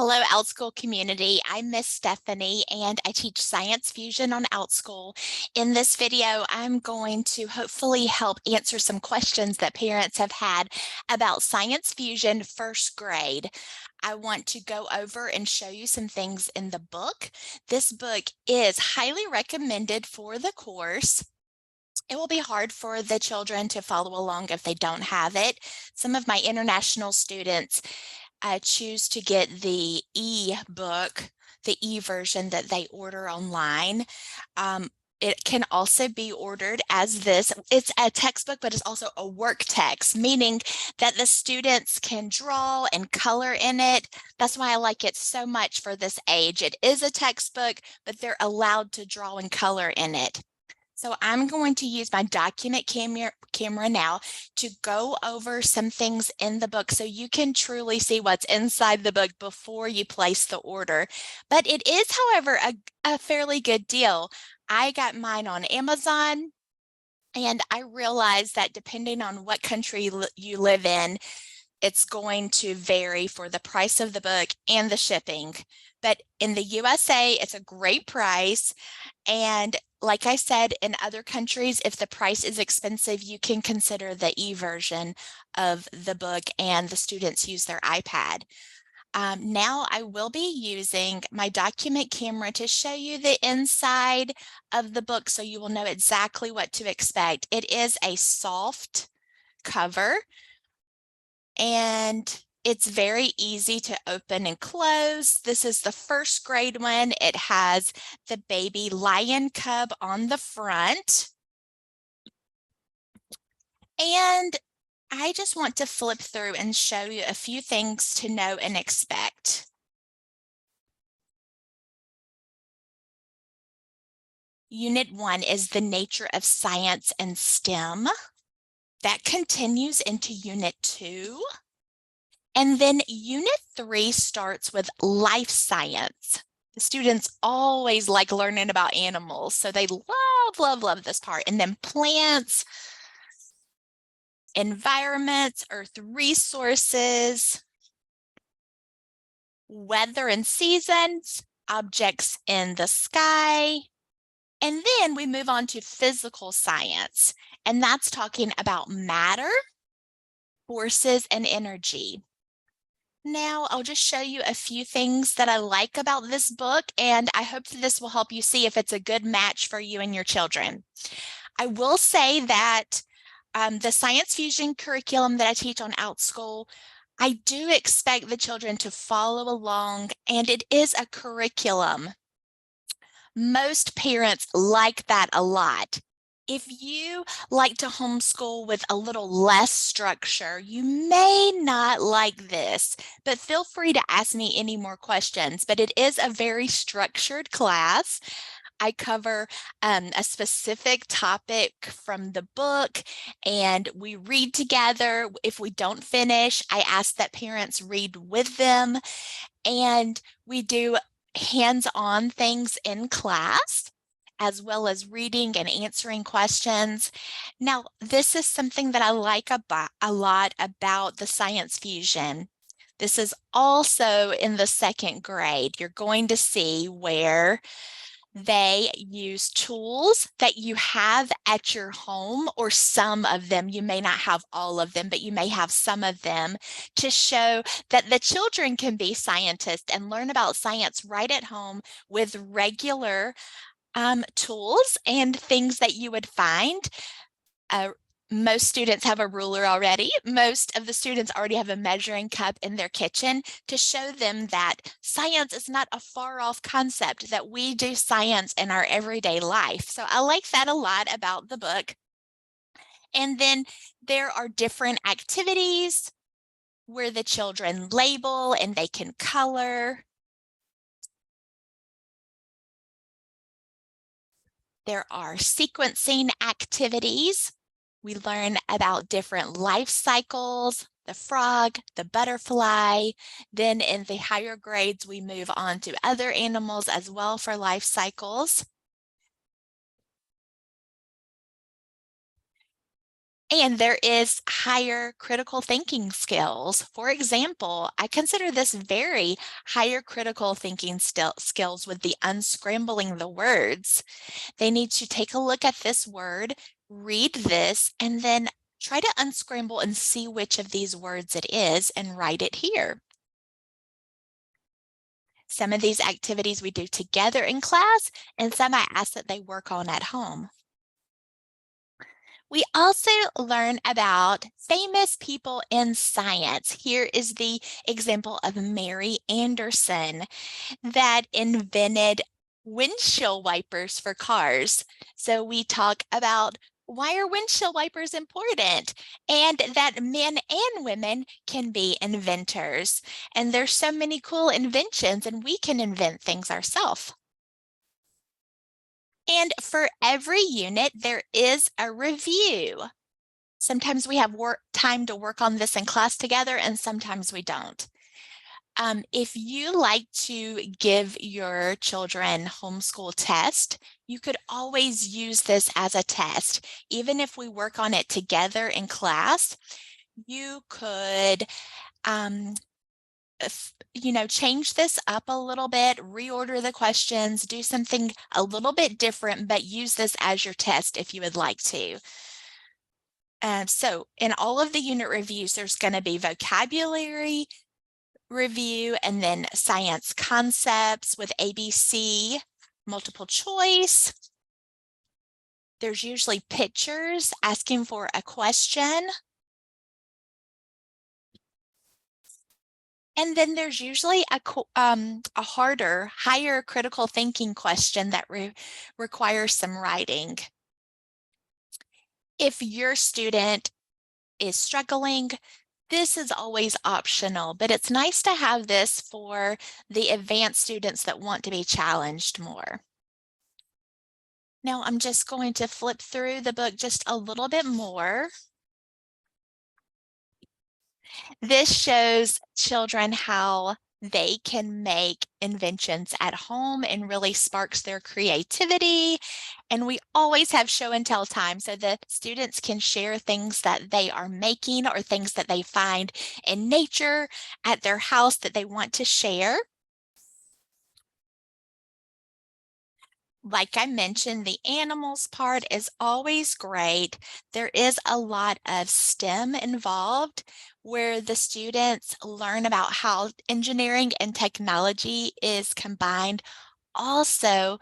Hello, Outschool community. I'm Miss Stephanie and I teach Science Fusion on Outschool. In this video, I'm going to hopefully help answer some questions that parents have had about Science Fusion first grade. I want to go over and show you some things in the book. This book is highly recommended for the course. It will be hard for the children to follow along if they don't have it. Some of my international students choose to get the e-book, the e-version that they order online. It can also be ordered as this. It's a textbook, but it's also a work text, meaning that the students can draw and color in it. That's why I like it so much for this age. It is a textbook, but they're allowed to draw and color in it. So I'm going to use my document camera now to go over some things in the book so you can truly see what's inside the book before you place the order. But it is, however, a fairly good deal. I got mine on Amazon, and I realized that depending on what country you live in, it's going to vary for the price of the book and the shipping. But in the USA, it's a great price. And like I said, in other countries, if the price is expensive, you can consider the e-version of the book and the students use their iPad. Now I will be using my document camera to show you the inside of the book so you will know exactly what to expect. It is a soft cover, and it's very easy to open and close. This is the first grade one. It has the baby lion cub on the front. And I just want to flip through and show you a few things to know and expect. Unit 1 is the nature of science and STEM. That continues into Unit 2. And then Unit 3 starts with life science. The students always like learning about animals, so they love this part. And then plants, environments, earth resources, weather and seasons, objects in the sky. And then we move on to physical science, and that's talking about matter, forces, and energy. Now I'll just show you a few things that I like about this book, and I hope that this will help you see if it's a good match for you and your children. I will say that the Science Fusion curriculum that I teach on Outschool, I do expect the children to follow along, and it is a curriculum. Most parents like that a lot. If you like to homeschool with a little less structure, you may not like this, but feel free to ask me any more questions. But it is a very structured class. I cover a specific topic from the book, and we read together. If we don't finish, I ask that parents read with them, and we do hands-on things in class, as well as reading and answering questions. Now, this is something that I like a lot about the Science Fusion. This is also in the second grade. You're going to see where they use tools that you have at your home, or some of them. You may not have all of them, but you may have some of them, to show that the children can be scientists and learn about science right at home with regular tools and things that you would find. Most students have a ruler already. Most of the students already have a measuring cup in their kitchen to show them that science is not a far off concept, that we do science in our everyday life. So I like that a lot about the book. And then there are different activities where the children label and they can color. There are sequencing activities. We learn about different life cycles, the frog, the butterfly. Then in the higher grades, we move on to other animals as well for life cycles. And there is higher critical thinking skills. For example, I consider this very higher critical thinking skills with the unscrambling the words. They need to take a look at this word, read this, and then try to unscramble and see which of these words it is and write it here. Some of these activities we do together in class, and some I ask that they work on at home. We also learn about famous people in science. Here is the example of Mary Anderson that invented windshield wipers for cars. So we talk about why are windshield wipers important, and that men and women can be inventors. And there's so many cool inventions, and we can invent things ourselves. And for every unit, there is a review. Sometimes we have time to work on this in class together, and sometimes we don't. If you like to give your children homeschool tests, you could always use this as a test. Even if we work on it together in class, you could change this up a little bit, reorder the questions, do something a little bit different, but use this as your test if you would like to. So in all of the unit reviews, there's going to be vocabulary review and then science concepts with ABC, multiple choice. There's usually pictures asking for a question. And then there's usually a harder, higher critical thinking question that requires some writing. If your student is struggling, this is always optional, but it's nice to have this for the advanced students that want to be challenged more. Now I'm just going to flip through the book just a little bit more. This shows children how they can make inventions at home and really sparks their creativity. And we always have show and tell time so the students can share things that they are making or things that they find in nature at their house that they want to share. Like I mentioned, the animals part is always great. There is a lot of STEM involved where the students learn about how engineering and technology is combined. Also,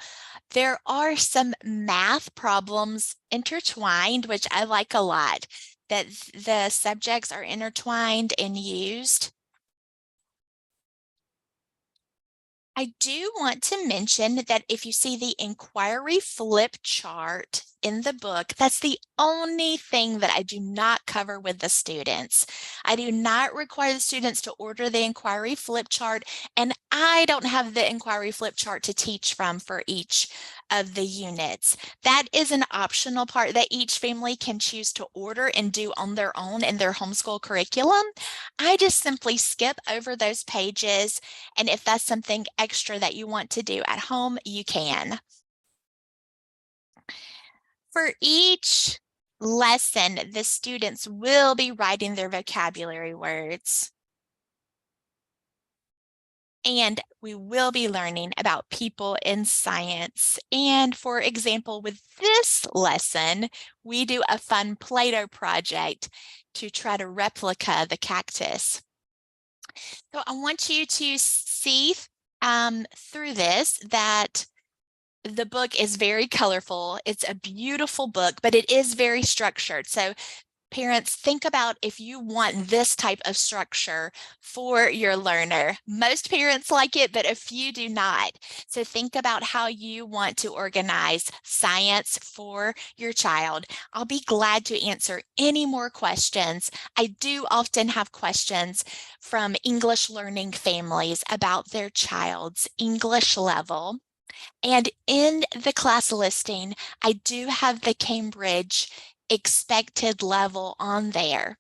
there are some math problems intertwined, which I like a lot, that the subjects are intertwined and used. I do want to mention that if you see the inquiry flip chart in the book, that's the only thing that I do not cover with the students. I do not require the students to order the inquiry flip chart, and I don't have the inquiry flip chart to teach from for each of the units. That is an optional part that each family can choose to order and do on their own in their homeschool curriculum. I just simply skip over those pages, and if that's something extra that you want to do at home, you can. For each lesson, the students will be writing their vocabulary words. And we will be learning about people in science. And for example, with this lesson, we do a fun Play-Doh project to try to replica the cactus. So I want you to see through this that the book is very colorful. It's a beautiful book, but it is very structured. So parents, think about if you want this type of structure for your learner. Most parents like it, but a few do not. So think about how you want to organize science for your child. I'll be glad to answer any more questions. I do often have questions from English learning families about their child's English level. And in the class listing, I do have the Cambridge expected level on there.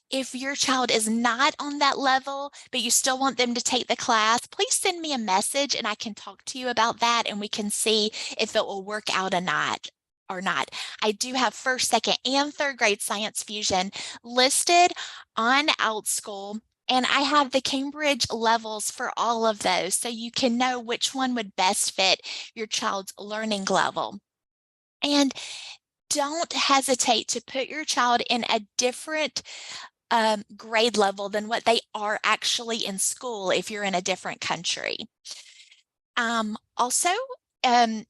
If your child is not on that level, but you still want them to take the class, please send me a message and I can talk to you about that and we can see if it will work out or not. or not. I do have first, second, and third grade science fusion listed on Outschool. And I have the Cambridge levels for all of those, so you can know which one would best fit your child's learning level. And don't hesitate to put your child in a different grade level than what they are actually in school if you're in a different country. Also,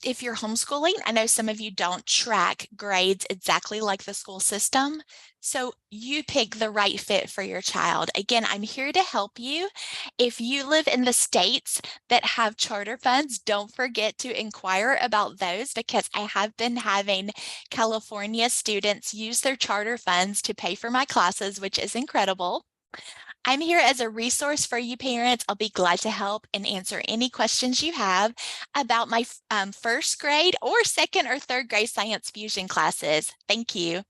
if you're homeschooling, I know some of you don't track grades exactly like the school system, so you pick the right fit for your child. Again, I'm here to help you. If you live in the states that have charter funds, don't forget to inquire about those, because I have been having California students use their charter funds to pay for my classes, which is incredible. I'm here as a resource for you parents. I'll be glad to help and answer any questions you have about my first grade or second or third grade science fusion classes. Thank you.